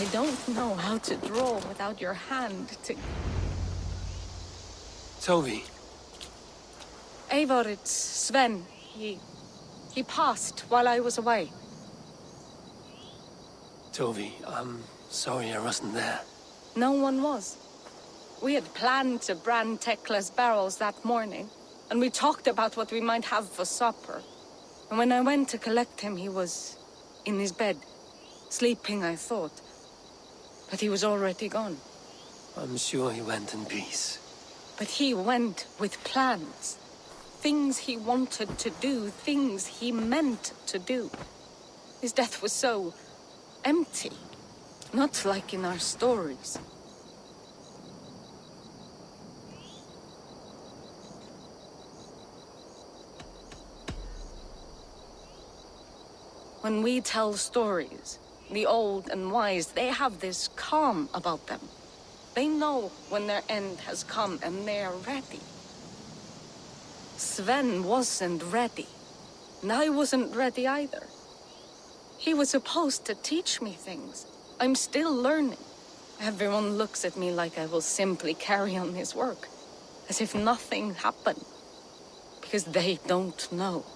I don't know how to draw without your hand to... Tovi. Eivor, it's Sven. He passed while I was away. Tovi, I'm sorry I wasn't there. No one was. We had planned to brand Tekla's barrels that morning, and we talked about what we might have for supper. And when I went to collect him, he was in his bed. Sleeping, I thought. But he was already gone. I'm sure he went in peace. But he went with plans. Things he wanted to do, things he meant to do. His death was so empty. Not like in our stories. When we tell stories, the old and wise, they have this calm about them. They know when their end has come and they're ready. Sven wasn't ready, and I wasn't ready either. He was supposed to teach me things. I'm still learning. Everyone looks at me like I will simply carry on his work, as if nothing happened. Because they don't know.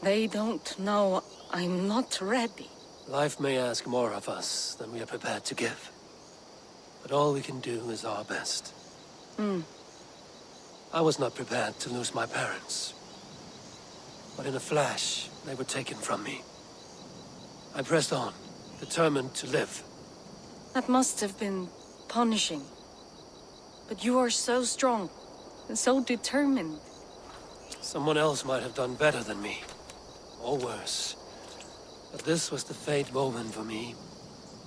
They don't know I'm not ready. Life may ask more of us than we are prepared to give. But all we can do is our best. I was not prepared to lose my parents. But in a flash, they were taken from me. I pressed on, determined to live. That must have been punishing. But you are so strong, and so determined. Someone else might have done better than me. Or worse. But this was the fate woven for me,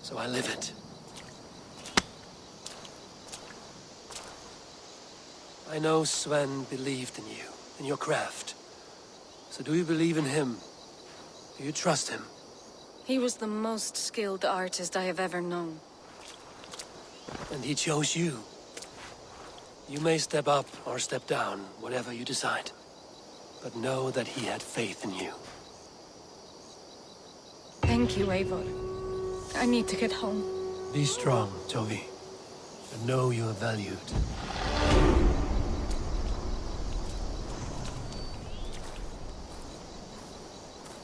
so I live it. I know Sven believed in you, in your craft. So do you believe in him? Do you trust him? He was the most skilled artist I have ever known. And he chose you. You may step up or step down, whatever you decide. But know that he had faith in you. Thank you, Eivor. I need to get home. Be strong, Tovi. And know you are valued.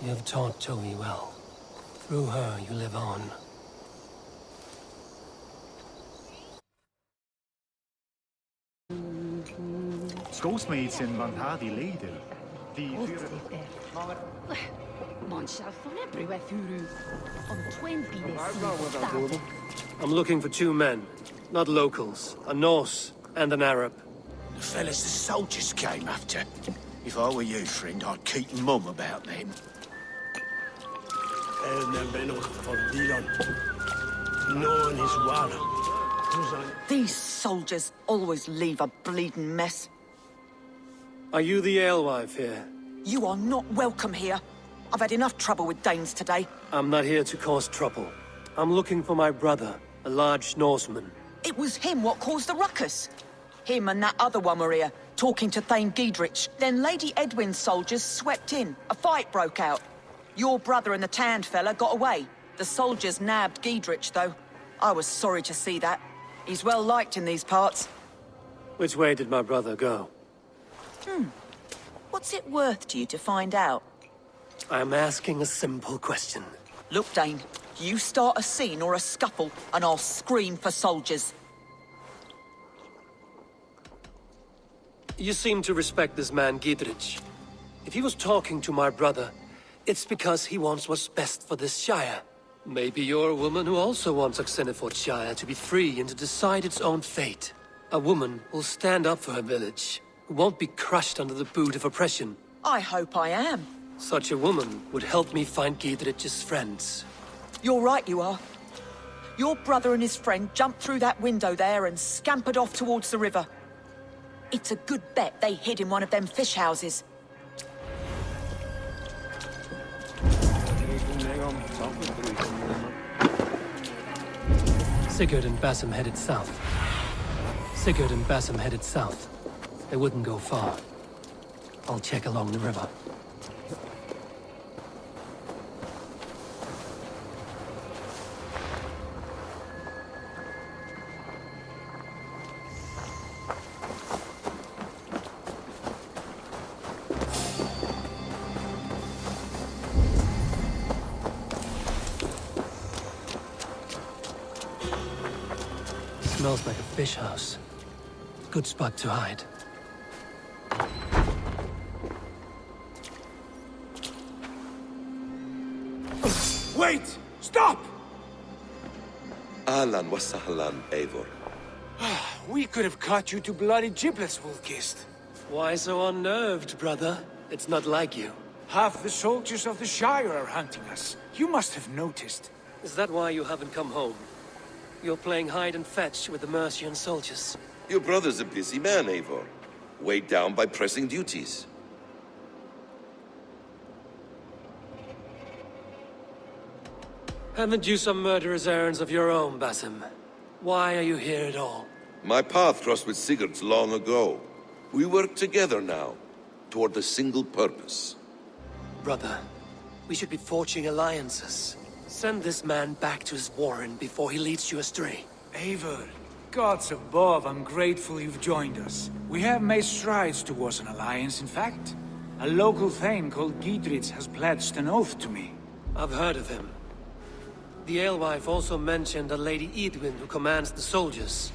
You have taught Tovi well. Through her, you live on. Schoolsmeidsin van haar die leden. Die I'm looking for two men. Not locals. A Norse and an Arab. The fellas the soldiers came after. If I were you, friend, I'd keep mum about them. These soldiers always leave a bleeding mess. Are you the alewife here? You are not welcome here. I've had enough trouble with Danes today. I'm not here to cause trouble. I'm looking for my brother, a large Norseman. It was him what caused the ruckus. Him and that other one were here, talking to Thane Giedrich. Then Lady Edwin's soldiers swept in. A fight broke out. Your brother and the tanned fella got away. The soldiers nabbed Giedrich, though. I was sorry to see that. He's well liked in these parts. Which way did my brother go? What's it worth to you to find out? I'm asking a simple question. Look, Dane, you start a scene or a scuffle, and I'll scream for soldiers. You seem to respect this man, Giedrich. If he was talking to my brother, it's because he wants what's best for this Shire. Maybe you're a woman who also wants Oxeniford Shire to be free and to decide its own fate. A woman who'll stand up for her village, who won't be crushed under the boot of oppression. I hope I am. Such a woman would help me find Giedrich's friends. You're right, you are. Your brother and his friend jumped through that window there and scampered off towards the river. It's a good bet they hid in one of them fish houses. Sigurd and Bassam headed south. Sigurd and Bassam headed south. They wouldn't go far. I'll check along the river. Smells like a fish house. Good spot to hide. Wait! Stop! Ahlan wa sahlan, Eivor. We could have cut you to bloody giblets, Wolf-Kissed. Why so unnerved, brother? It's not like you. Half the soldiers of the Shire are hunting us. You must have noticed. Is that why you haven't come home? You're playing hide and fetch with the Mercian soldiers. Your brother's a busy man, Eivor. Weighed down by pressing duties. Haven't you some murderous errands of your own, Basim? Why are you here at all? My path crossed with Sigurd's long ago. We work together now, toward a single purpose. Brother, we should be forging alliances. Send this man back to his warren before he leads you astray. Eivor, gods above, I'm grateful you've joined us. We have made strides towards an alliance, in fact. A local thane called Giedrich has pledged an oath to me. I've heard of him. The alewife also mentioned a Lady Edwin who commands the soldiers.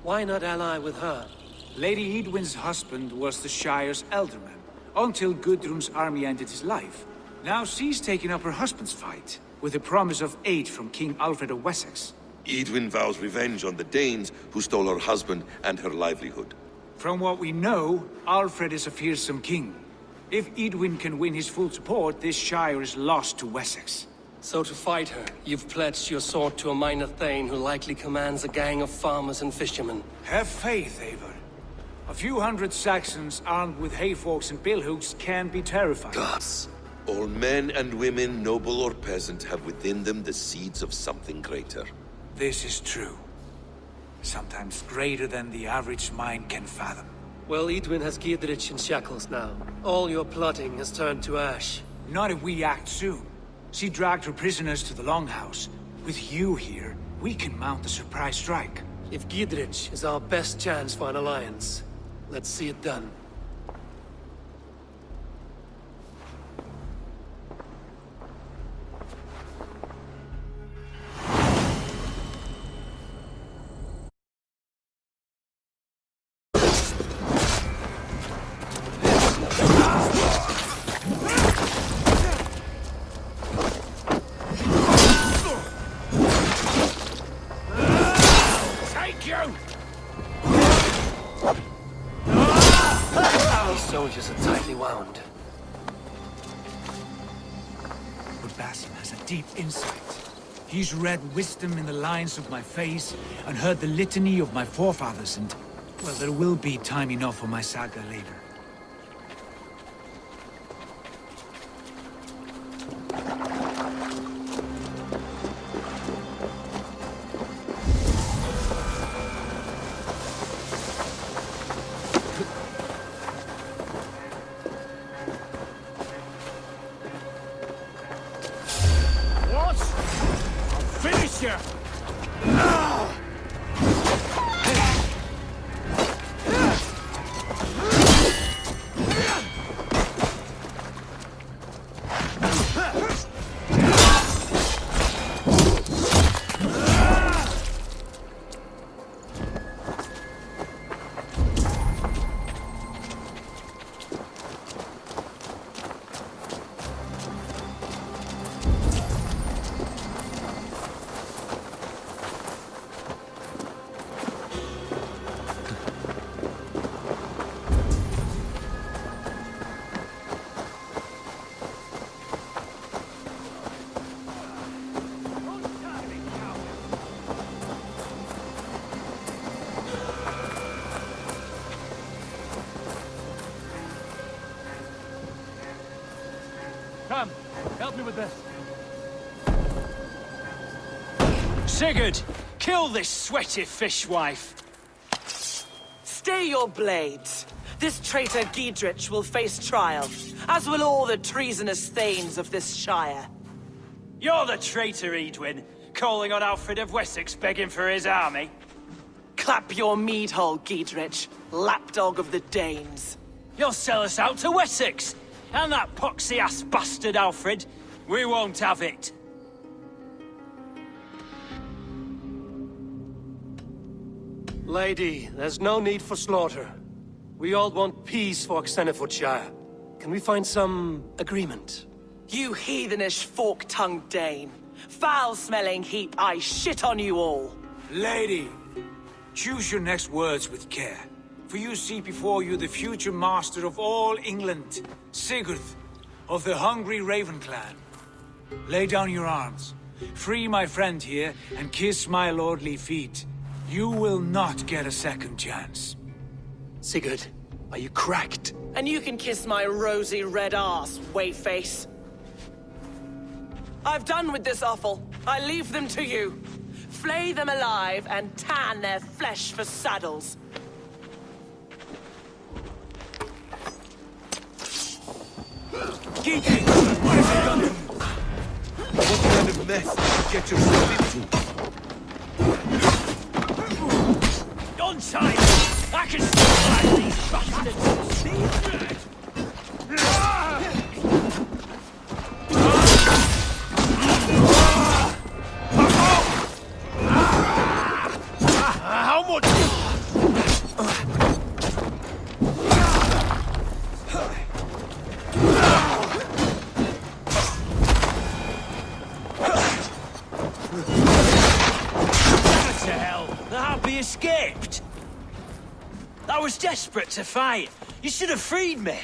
Why not ally with her? Lady Edwin's husband was the Shire's elderman, until Gudrun's army ended his life. Now she's taking up her husband's fight, with the promise of aid from King Alfred of Wessex. Edwin vows revenge on the Danes who stole her husband and her livelihood. From what we know, Alfred is a fearsome king. If Edwin can win his full support, this Shire is lost to Wessex. So to fight her, you've pledged your sword to a minor thane who likely commands a gang of farmers and fishermen. Have faith, Eivor. A few hundred Saxons armed with hayforks and billhooks can be terrifying. Gods. All men and women, noble or peasant, have within them the seeds of something greater. This is true. Sometimes greater than the average mind can fathom. Well, Edwin has Giedrich in shackles now. All your plotting has turned to ash. Not if we act soon. She dragged her prisoners to the Longhouse. With you here, we can mount a surprise strike. If Giedrich is our best chance for an alliance, let's see it done. Soldiers are tightly wound. But Basim has a deep insight. He's read wisdom in the lines of my face and heard the litany of my forefathers and... well, there will be time enough for my saga later. Come, help me with this. Sigurd, kill this sweaty fishwife. Stay your blades. This traitor Giedrich will face trial, as will all the treasonous thanes of this shire. You're the traitor, Edwin, calling on Alfred of Wessex begging for his army. Clap your mead hole, Giedrich, lapdog of the Danes. You'll sell us out to Wessex, and that poxy-ass bastard Alfred. We won't have it. Lady, there's no need for slaughter. We all want peace for Xenofordshire. Can we find some agreement? You heathenish fork-tongued Dane. Foul-smelling heap, I shit on you all. Lady, choose your next words with care. For you see before you the future master of all England, Sigurd, of the hungry Raven clan. Lay down your arms. Free my friend here, and kiss my lordly feet. You will not get a second chance. Sigurd, are you cracked? And you can kiss my rosy red ass, wayface. I've done with this offal. I leave them to you. Flay them alive and tan their flesh for saddles. Geeky, what have you done to me? What kind of mess did you get yourself into? On time! I can still find these bastards! How much? What the hell? The harpy escaped! I was desperate to fight. You should have freed me.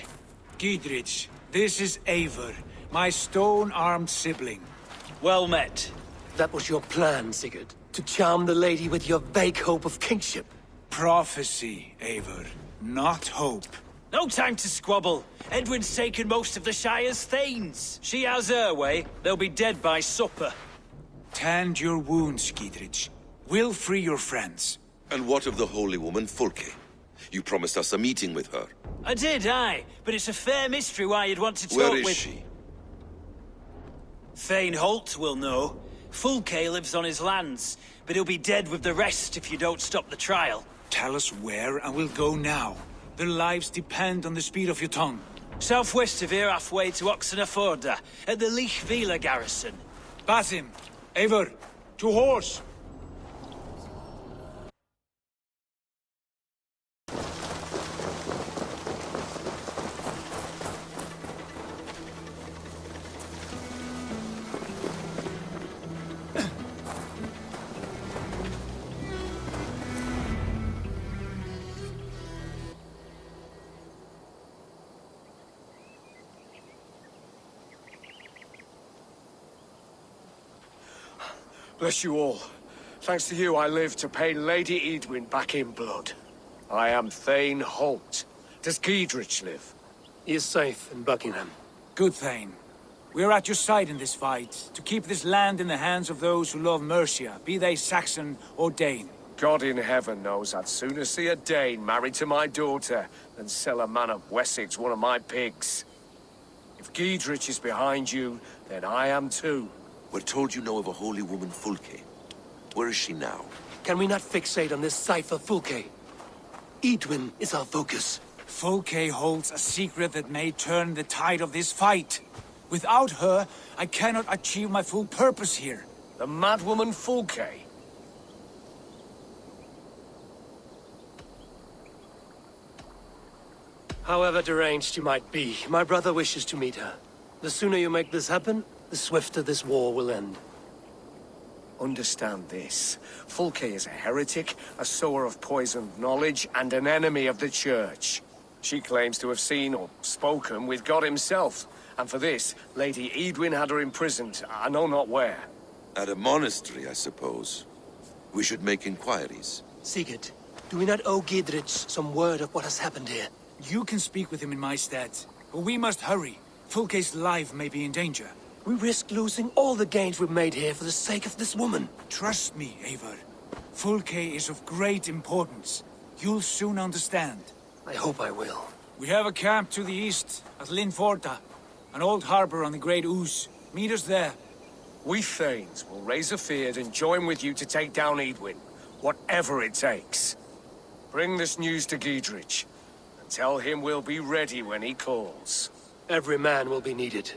Gidrich, this is Eivor, my stone-armed sibling. Well met. That was your plan, Sigurd. To charm the lady with your vague hope of kingship. Prophecy, Eivor, not hope. No time to squabble. Edwin's taken most of the Shire's thanes. She has her way. They'll be dead by supper. Tend your wounds, Gidrich. We'll free your friends. And what of the holy woman Fulke? You promised us a meeting with her. I did, aye. But it's a fair mystery why you'd want to talk Where with... is she? Thane Holt will know. Fulke lives on his lands, but he'll be dead with the rest if you don't stop the trial. Tell us where, and we'll go now. Their lives depend on the speed of your tongue. Southwest of here, halfway to Oxenaforda, at the Leich Vila garrison. Basim, Eivor, to horse! Bless you all. Thanks to you, I live to pay Lady Edwin back in blood. I am Thane Holt. Does Giedrich live? He is safe in Buckingham. Good, Thane. We are at your side in this fight, to keep this land in the hands of those who love Mercia, be they Saxon or Dane. God in heaven knows I'd sooner see a Dane married to my daughter than sell a man of Wessex one of my pigs. If Giedrich is behind you, then I am too. We're told you know of a holy woman Fulke. Where is she now? Can we not fixate on this cipher, Fulke? Edwin is our focus. Fulke holds a secret that may turn the tide of this fight. Without her, I cannot achieve my full purpose here. The madwoman Fulke? However deranged you might be, my brother wishes to meet her. The sooner you make this happen, the swifter this war will end. Understand this. Fulke is a heretic, a sower of poisoned knowledge, and an enemy of the Church. She claims to have seen or spoken with God himself. And for this, Lady Edwin had her imprisoned, I know not where. At a monastery, I suppose. We should make inquiries. Sigurd, do we not owe Giedrich some word of what has happened here? You can speak with him in my stead, but we must hurry. Fulke's life may be in danger. We risk losing all the gains we've made here for the sake of this woman. Trust me, Eivor. Fulke is of great importance. You'll soon understand. I hope I will. We have a camp to the east, at Linforta. An old harbor on the Great Ouse. Meet us there. We Thanes will raise a feard and join with you to take down Edwin, whatever it takes. Bring this news to Giedrich, and tell him we'll be ready when he calls. Every man will be needed.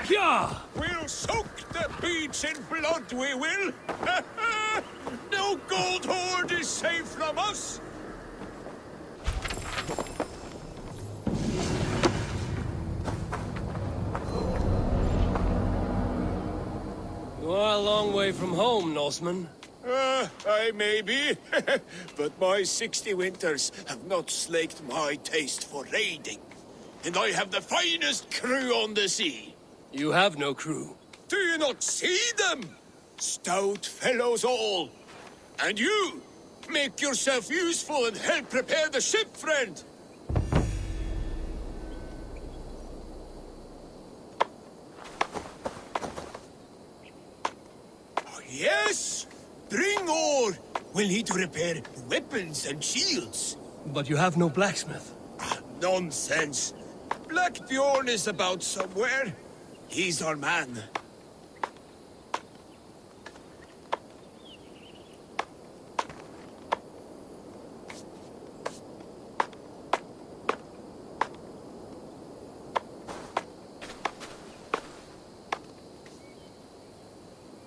Yeah! We'll soak the beach in blood, we will! No gold hoard is safe from us! You are a long way from home, Norseman. I may be, but my 60 winters have not slaked my taste for raiding. And I have the finest crew on the sea. You have no crew. Do you not see them? Stout fellows all. And you, make yourself useful and help prepare the ship, friend. Oh, yes, bring ore. We'll need to repair weapons and shields. But you have no blacksmith. Nonsense. Black Bjorn is about somewhere. He's our man.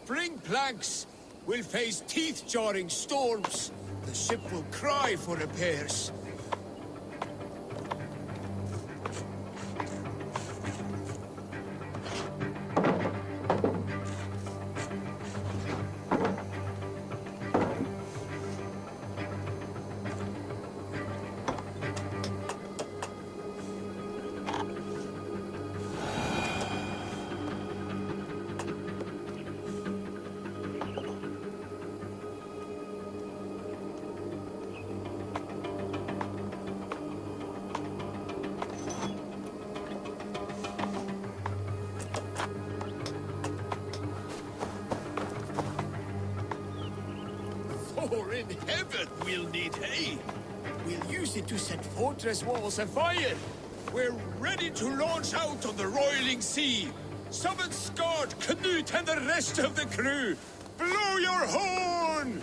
Bring planks. We'll face teeth-jarring storms. The ship will cry for repairs. For in heaven we'll need hay. We'll use it to set fortress walls afire. We're ready to launch out on the roiling sea. Summon Skard, Canute, and the rest of the crew. Blow your horn!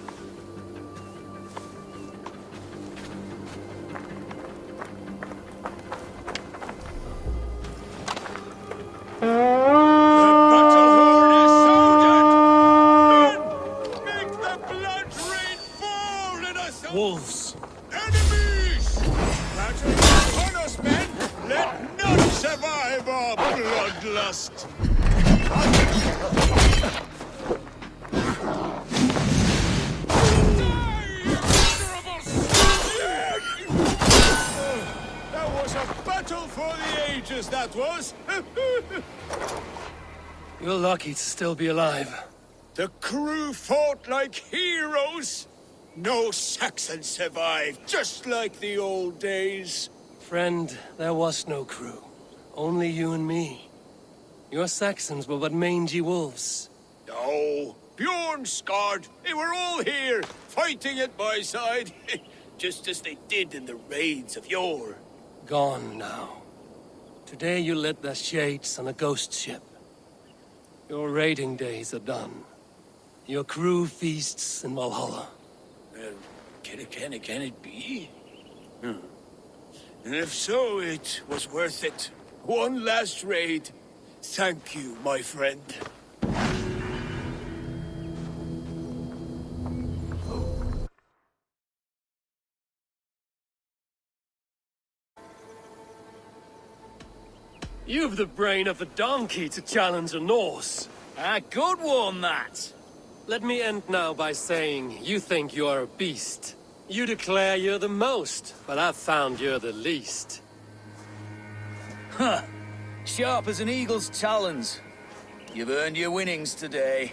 Wolves. Enemies! Battle upon us, men! Let none survive our bloodlust! That was a battle for the ages, that was! You're lucky to still be alive. The crew fought like heroes! No Saxon survived, just like the old days. Friend, there was no crew. Only you and me. Your Saxons were but mangy wolves. No, Bjorn Skard, they were all here, fighting at my side, just as they did in the raids of yore. Gone now. Today you led the Shades on a ghost ship. Your raiding days are done. Your crew feasts in Valhalla. Can it be? And if so, it was worth it. One last raid. Thank you, my friend. You've the brain of a donkey to challenge a Norse. A good one, that. Let me end now by saying you think you're a beast. You declare you're the most, but I've found you're the least. Huh. Sharp as an eagle's talons. You've earned your winnings today.